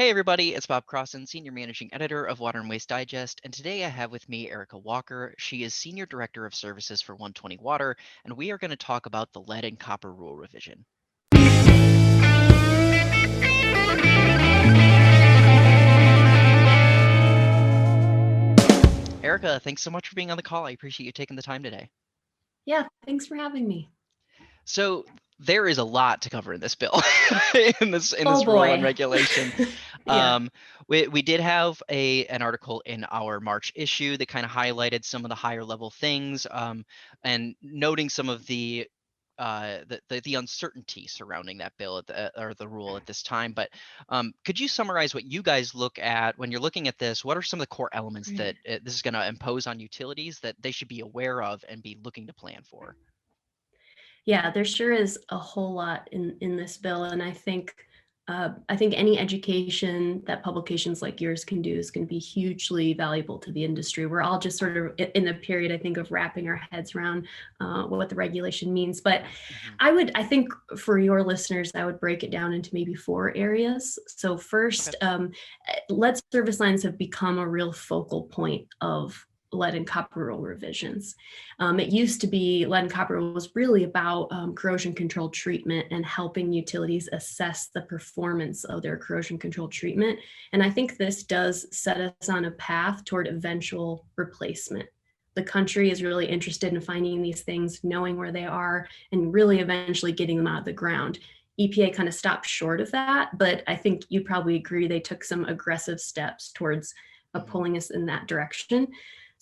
Hey everybody, it's Bob Crossan, Senior Managing Editor of Water and Waste Digest, and today I have with me Erica Walker. She is Senior Director of Services for 120 Water, and we are going to talk about the lead and copper rule revision. Erica, thanks so much for being on the call. I appreciate you taking the time today. Yeah, thanks for having me. So there is a lot to cover in this bill, in Oh this rule and boy. regulation. Yeah, Um, we did have an article in our March issue that kind of highlighted some of the higher level things, and noting some of the uncertainty surrounding that bill or the rule at this time. But could you summarize what you guys look at when you're looking at this? What are some of the core elements right. that this is going to impose on utilities that they should be aware of and be looking to plan for? Yeah, there sure is a whole lot in this bill, and I think any education that publications like yours can do is going to be hugely valuable to the industry. We're all just sort of in the period, I think, of wrapping our heads around what the regulation means. But Mhm. I think for your listeners, I would break it down into maybe four areas. So Okay. first, lead service lines have become a real focal point of lead and copper rule revisions. It used to be lead and copper was really about corrosion control treatment and helping utilities assess the performance of their corrosion control treatment. And I think this does set us on a path toward eventual replacement. The country is really interested in finding these things, knowing where they are, and really eventually getting them out of the ground. EPA kind of stopped short of that, but I think you probably agree they took some aggressive steps towards Mhm. pulling us in that direction.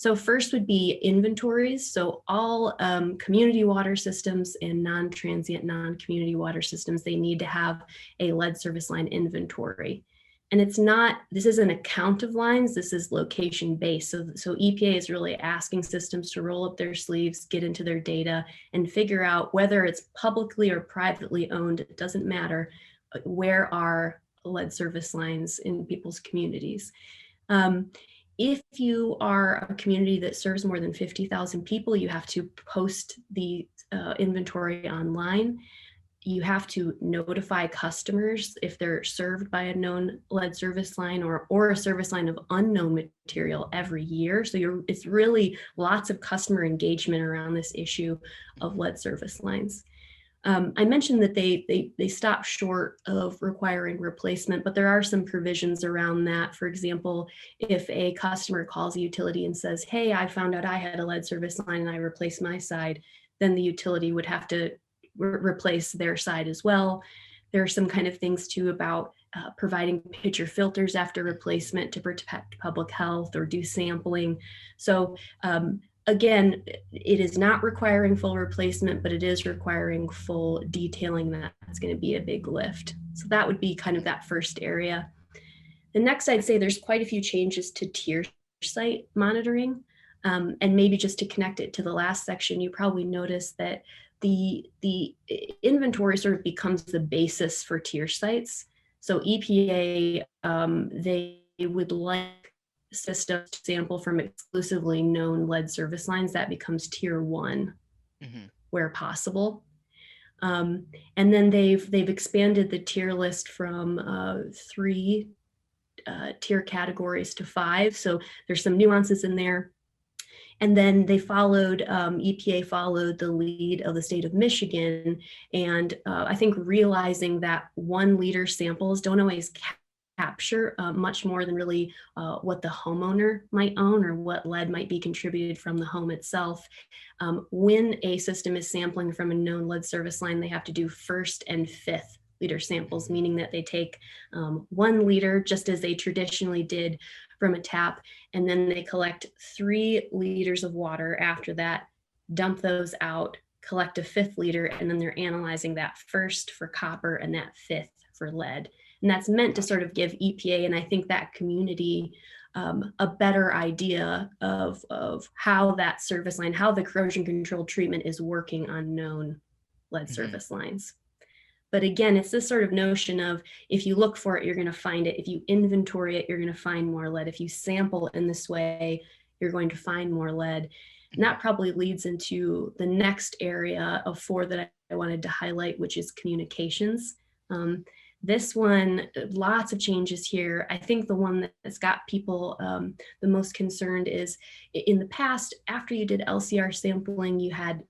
So first would be inventories. So all community water systems and non-transient, non-community water systems, they need to have a lead service line inventory. And this isn't a count of lines, this is location based. So EPA is really asking systems to roll up their sleeves, get into their data, and figure out whether it's publicly or privately owned, it doesn't matter, where are lead service lines in people's communities. Um, if you are a community that serves more than 50,000 people, you have to post the inventory online. You have to notify customers if they're served by a known lead service line or a service line of unknown material every year. So it's really lots of customer engagement around this issue of Mhm. lead service lines. I mentioned that they stop short of requiring replacement, but there are some provisions around that. For example, if a customer calls a utility and says, "Hey, I found out I had a lead service line and I replaced my side," then the utility would have to replace their side as well. There are some kind of things too about providing pitcher filters after Mhm. replacement to protect public health or do sampling. So again, it is not requiring full replacement, but it is requiring full detailing. That's going to be a big lift. So that would be kind of Mhm. that first area. The next, I'd say there's quite a few changes to tier site monitoring. And maybe just to connect it to the last section, you probably noticed that the inventory sort of becomes the basis for tier sites. So EPA, they would like systems to sample from exclusively known lead service lines. That becomes tier one Mhm. where possible. Um, and then they've expanded the tier list from three tier categories to five. So there's some nuances in there. And then EPA followed the lead of the state of Michigan. And I think realizing that 1 liter samples don't always capture much more than really what the homeowner might own or what lead might be contributed from the home itself. When a system is sampling from a known lead service line, they have to do first and fifth liter samples, Mhm. meaning that they take 1 liter, just as they traditionally did from a tap, and then they collect 3 liters of water after that, dump those out, collect a fifth liter, and then they're analyzing that first for copper and that fifth for lead. And that's meant to Gotcha. sort of give EPA and I think that community a better idea of how that service line, how the corrosion control treatment is working on known lead Mhm. service lines. But again, it's this sort of notion of if you look for it, you're going to find it. If you inventory it, you're going to find more lead. If you sample in this way, you're going to find more lead. And Mhm. that probably leads into the next area of four that I wanted to highlight, which is communications. Um, This one, lots of changes here. I think the one that's got people the most concerned is in the past, after you did LCR sampling, you had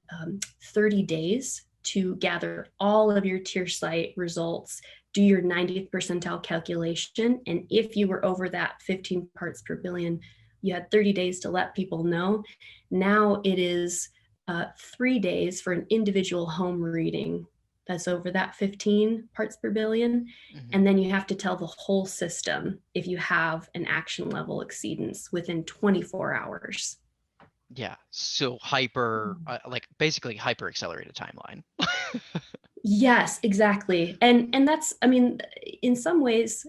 30 days to gather all of your tier site results, do your 90th percentile calculation. And if you were over that 15 parts per billion, you had 30 days to let people know. Now it is 3 days for an individual home reading that's over that 15 parts per billion. Hmm. And then you have to tell the whole system if you have an action level exceedance within 24 hours. Yeah. So hyper, like basically hyper accelerated timeline. Yes, exactly. And that's, I mean, in some ways,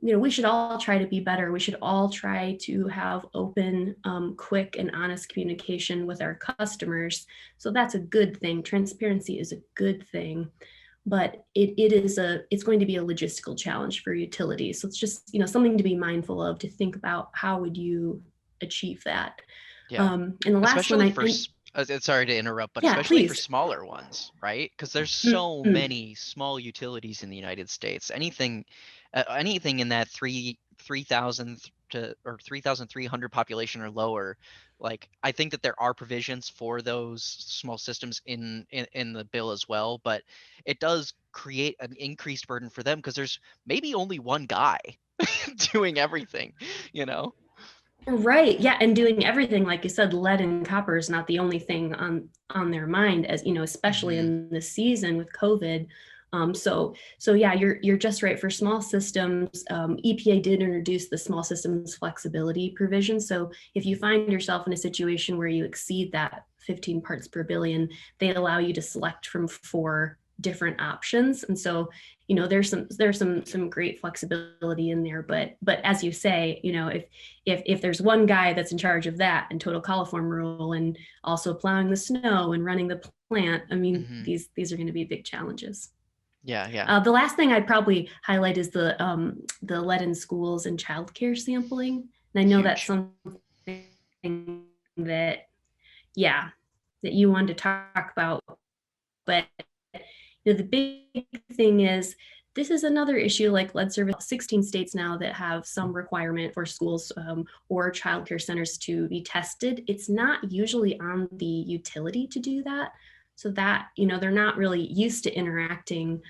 we should all try to be better. We should all try to have open, quick, and honest communication with our customers. So that's a good thing. Transparency is a good thing, but it's going to be a logistical challenge for utilities. So it's just, something to be mindful of, to think about how would you achieve that. Yeah. And the last one, Especially for sorry to interrupt, but yeah, especially for please. smaller ones, right? Because there's so Mhm. many small utilities in the United States. Anything in that 3,000 to or 3,300 population or lower, like I think that there are provisions for those small systems in the bill as well, but it does create an increased burden for them because there's maybe only one guy doing everything, you know? Right. Yeah. And doing everything, like you said, lead and copper is not the only thing on their mind, as especially Hmm. in this season with COVID. So yeah, you're just right. For small systems, EPA did introduce the small systems flexibility provision. So if you find yourself in a situation where you exceed that 15 parts per billion, they allow you to select from 4 different options. And so there's some great flexibility in there. But as you say, if there's one guy that's in charge of that and total coliform rule and also plowing the snow and running the plant, I mean, Hmm. these are going to be big challenges. Yeah, yeah. The last thing I'd probably highlight is the lead in schools and childcare sampling. And I know that's Huge. something that, yeah, that you wanted to talk about, but the big thing is, this is another issue like lead service. 16 states now that have some requirement for schools or childcare centers to be tested. It's not usually on the utility to do that. So that, they're not really used to interacting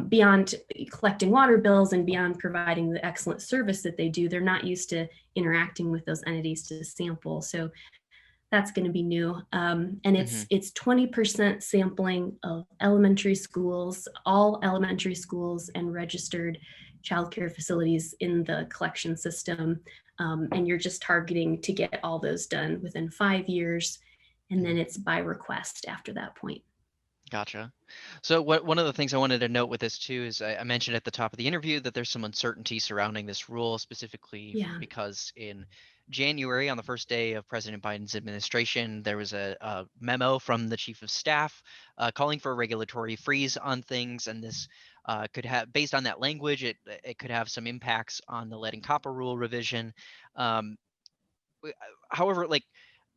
beyond collecting water bills and beyond providing the excellent service that they do. They're not used to interacting with those entities to sample. So that's going to be new. And Hmm. it's 20% sampling of elementary schools, all elementary schools and registered childcare facilities in the collection system. And you're just targeting to get all those done within 5 years. And then it's by request after that point. Gotcha. So one of the things I wanted to note with this too is I mentioned at the top of the interview that there's some uncertainty surrounding this rule, specifically Yeah. because in January, on the first day of President Biden's administration, there was a memo from the chief of staff calling for a regulatory freeze on things, and this could have, based on that language, it could have some impacts on the lead and copper rule revision. Um, However, like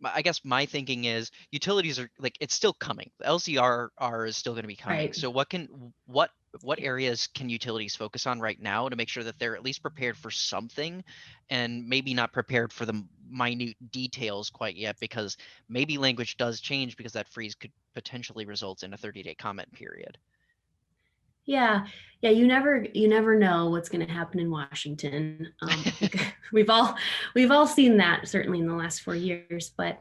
I guess my thinking is utilities are like it's still coming. The LCRR is still going to be coming. Right. So what areas can utilities focus on right now to make sure that they're at least prepared for something and maybe not prepared for the minute details quite yet because maybe language does change because that freeze could potentially result in a 30-day comment period. Yeah, yeah. You never know what's going to happen in Washington. I think we've all seen that, certainly in the last 4 years. But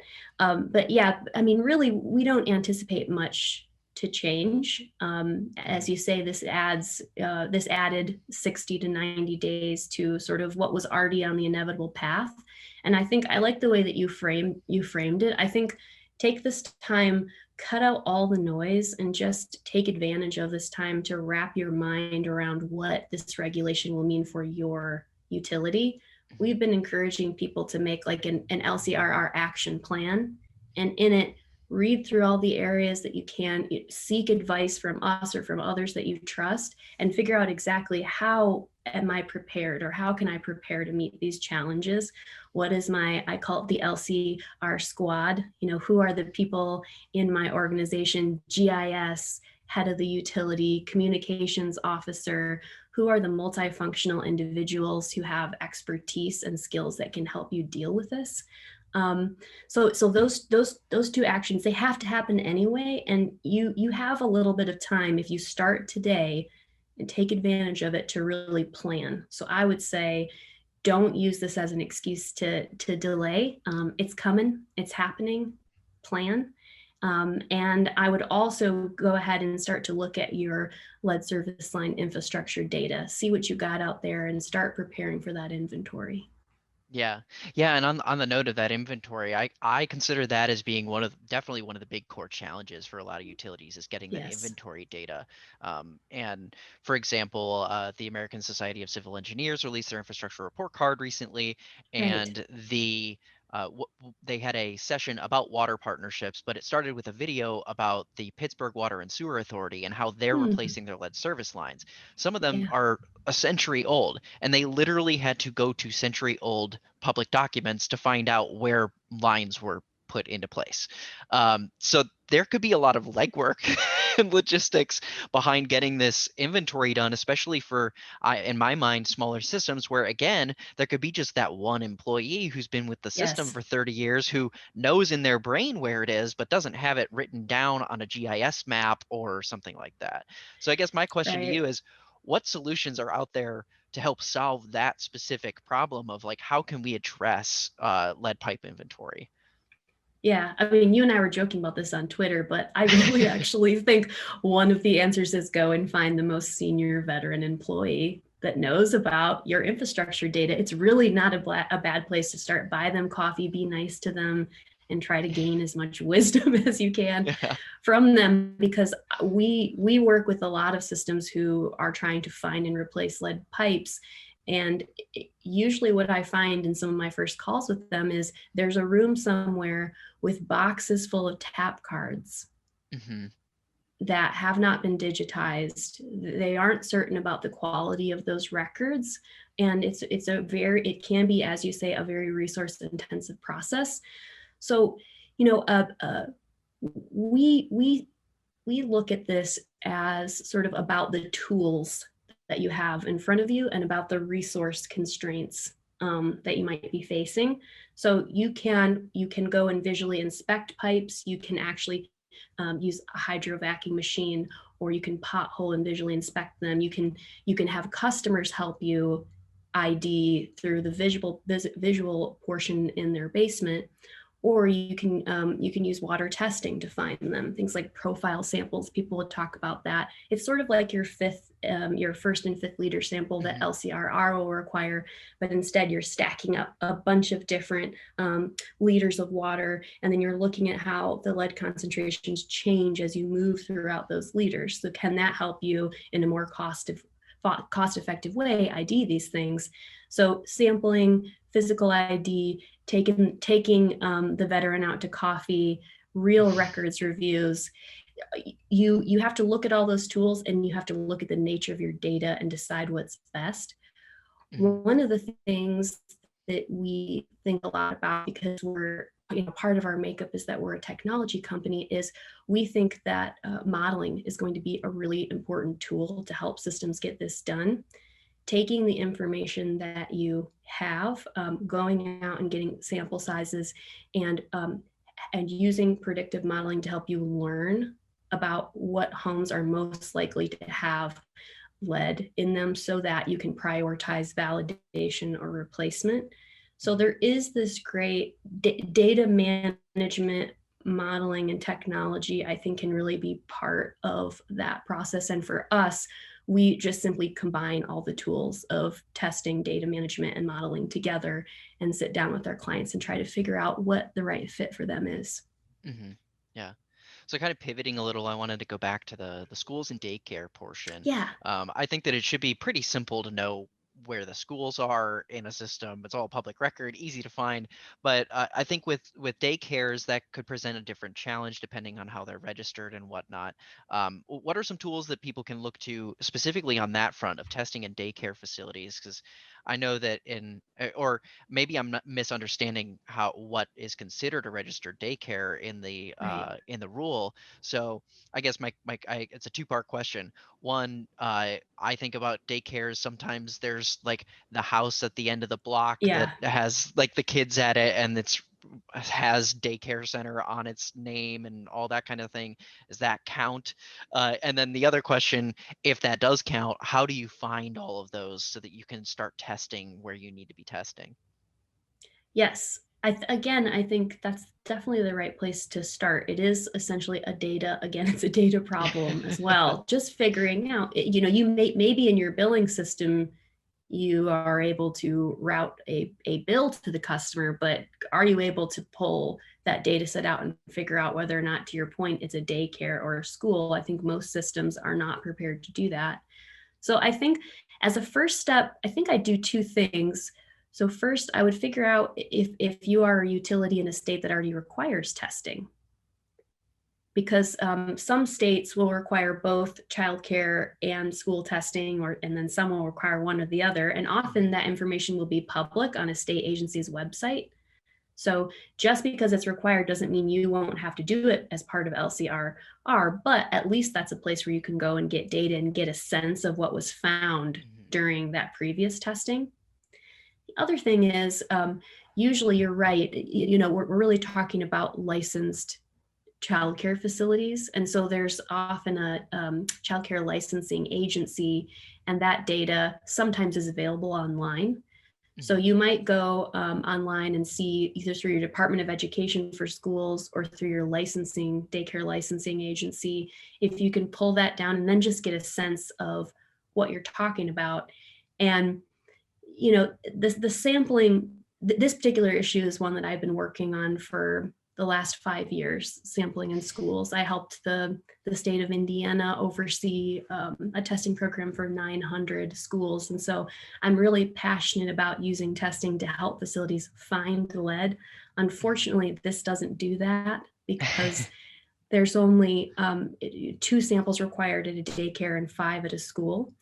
yeah, I mean, really, we don't anticipate much to change. As Mhm. you say, this added 60 to 90 days to sort of what was already on the inevitable path. And I think I like the way that you framed it. I think take this time, cut out all the noise, and just take advantage of this time to wrap your mind around what this regulation will mean for your utility. Mhm. We've been encouraging people to make like an LCRR action plan, and in it, read through all the areas that you can, seek advice from us or from others that you trust, and figure out exactly how am I prepared, or how can I prepare to meet these challenges. What is I call it the LCR squad, who are the people in my organization, GIS, head of the utility, communications officer, who are the multifunctional individuals who have expertise and skills that can help you deal with this. So those two actions, they have to happen anyway, and you have a little bit of time if you start today and take advantage of it to really plan. So I would say, don't use this as an excuse to delay. It's coming, it's happening. Plan. And I would also go ahead and start to look at your lead service line infrastructure data, see what you got out there, and start preparing for that inventory. Yeah. Yeah, and on the note of that inventory, I consider that as being definitely one of the big core challenges for a lot of utilities is getting that Yes. inventory data. And for example, the American Society of Civil Engineers released their infrastructure report card recently, Right. and they had a session about water partnerships, but it started with a video about the Pittsburgh Water and Sewer Authority and how they're Hmm. replacing their lead service lines. Some of them Yeah. are a century old, and they literally had to go to century old public documents to find out where lines were put into place. So there could be a lot of legwork and logistics behind getting this inventory done, especially for, in my mind, smaller systems where, again, there could be just that one employee who's been with the system Yes. for 30 years who knows in their brain where it is, but doesn't have it written down on a GIS map or something like that. So I guess my question to Right. you is, what solutions are out there to help solve that specific problem of like how can we address lead pipe inventory? Yeah, I mean, you and I were joking about this on Twitter, but I really actually think one of the answers is go and find the most senior veteran employee that knows about your infrastructure data. It's really not a bad place to start. Buy them coffee, be nice to them, and try to gain as much wisdom as you can Yeah. from them, because we work with a lot of systems who are trying to find and replace lead pipes. And usually what I find in some of my first calls with them is there's a room somewhere with boxes full of tap cards Hmm. that have not been digitized. They aren't certain about the quality of those records. And it can be, as you say, a very resource intensive process. So, you know, we we look at this as sort of about the tools that you have in front of you and about the resource constraints that you might be facing. So you can go and visually inspect pipes. You can actually use a hydrovacking machine, or you can pothole and visually inspect them. You can have customers help you ID through the visual portion in their basement, or you can use water testing to find them. Things like profile samples, people would talk about that. It's sort of like your first and fifth liter sample that Hmm. LCRR will require, but instead you're stacking up a bunch of different liters of water, and then you're looking at how the lead concentrations change as you move throughout those liters. So can that help you in a more cost-effective way ID these things? So sampling, physical ID, taking the veteran out to coffee, real records reviews. You have to look at all those tools, and you have to look at the nature of your data and decide what's best. Hmm. One of the things that we think a lot about, because part of our makeup is that we're a technology company, is we think that modeling is going to be a really important tool to help systems get this done. Taking the information that you have, going out and getting sample sizes, and using predictive modeling to help you learn about what homes are most likely to have lead in them, so that you can prioritize validation or replacement. So there is this great data management modeling and technology, I think, can really be part of that process. And for us, we just simply combine all the tools of testing, data management, and modeling together, and sit down with our clients and try to figure out what the right fit for them is. Hmm. Yeah. So kind of pivoting a little, I wanted to go back to the schools and daycare portion. Yeah. I think that it should be pretty simple to know where the schools are in a system. It's all public record, easy to find. But I think with daycares, that could present a different challenge depending on how they're registered and whatnot. What are some tools that people can look to specifically on that front of testing in daycare facilities? Because I know that or maybe I'm not misunderstanding how what is considered a registered daycare Right. in the rule. So I guess it's a two-part question. One, I think about daycares. Sometimes there's like the house at the end of the block that Yeah. has like the kids at it, and it's has daycare center on its name and all that kind of thing. Does that count? And then the other question, if that does count, how do you find all of those so that you can start testing where you need to be testing? Yes. Again, I think that's definitely the right place to start. It is essentially a data, again, it's a data problem as well. Just figuring out, you maybe in your billing system, you are able to route a bill to the customer, but are you able to pull that data set out and figure out whether or not, to your point, it's a daycare or a school? I think most systems are not prepared to do that. So I think as a first step, I think I do two things. So first, I would figure out if you are a utility in a state that already requires testing, because some states will require both childcare and school testing, or and then some will require one or the other. And often Mhm, that information will be public on a state agency's website. So just because it's required doesn't mean you won't have to do it as part of LCRR, but at least that's a place where you can go and get data and get a sense of what was found mhm, during that previous testing. The other thing is, usually you're right, we're really talking about licensed childcare facilities. And so there's often a childcare licensing agency, and that data sometimes is available online. So mhm, you might go online and see either through your Department of Education for schools or through your daycare licensing agency, if you can pull that down and then just get a sense of what you're talking about. And the sampling, this particular issue is one that I've been working on for the last 5 years, sampling in schools. I helped the state of Indiana oversee a testing program for 900 schools. And so I'm really passionate about using testing to help facilities find lead. mhm. Unfortunately, this doesn't do that because there's only 2 samples required at a daycare and 5 at a school.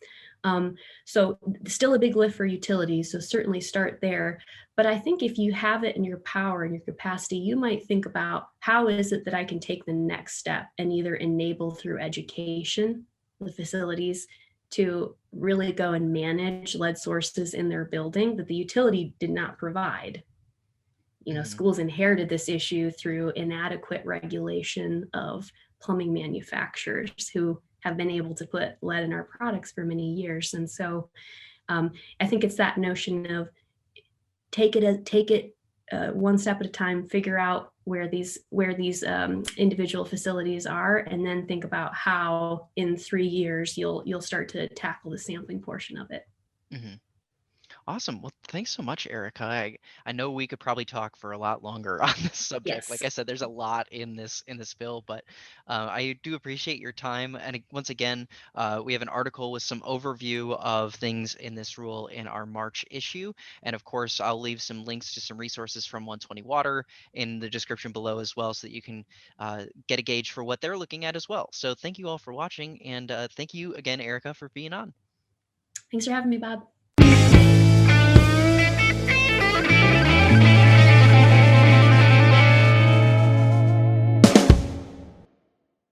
Um, so still a big lift for utilities. So certainly start there. But I think if you have it in your power and your capacity, you might think about how is it that I can take the next step and either enable through education the facilities to really go and manage lead sources in their building that the utility did not provide. Mhm. Schools inherited this issue through inadequate regulation of plumbing manufacturers who have been able to put lead in our products for many years. And so I think it's that notion of take it one step at a time, figure out where these individual facilities are, and then think about how in 3 years you'll start to tackle the sampling portion of it. Mhm. Awesome. Well, thanks so much, Erica. I know we could probably talk for a lot longer on this subject. Like Yes. I said, there's a lot in this bill, but I do appreciate your time. And once again, we have an article with some overview of things in this rule in our March issue. And of course, I'll leave some links to some resources from 120 Water in the description below as well, so that you can get a gauge for what they're looking at as well. So thank you all for watching, and thank you again, Erica, for being on. Thanks for having me, Bob.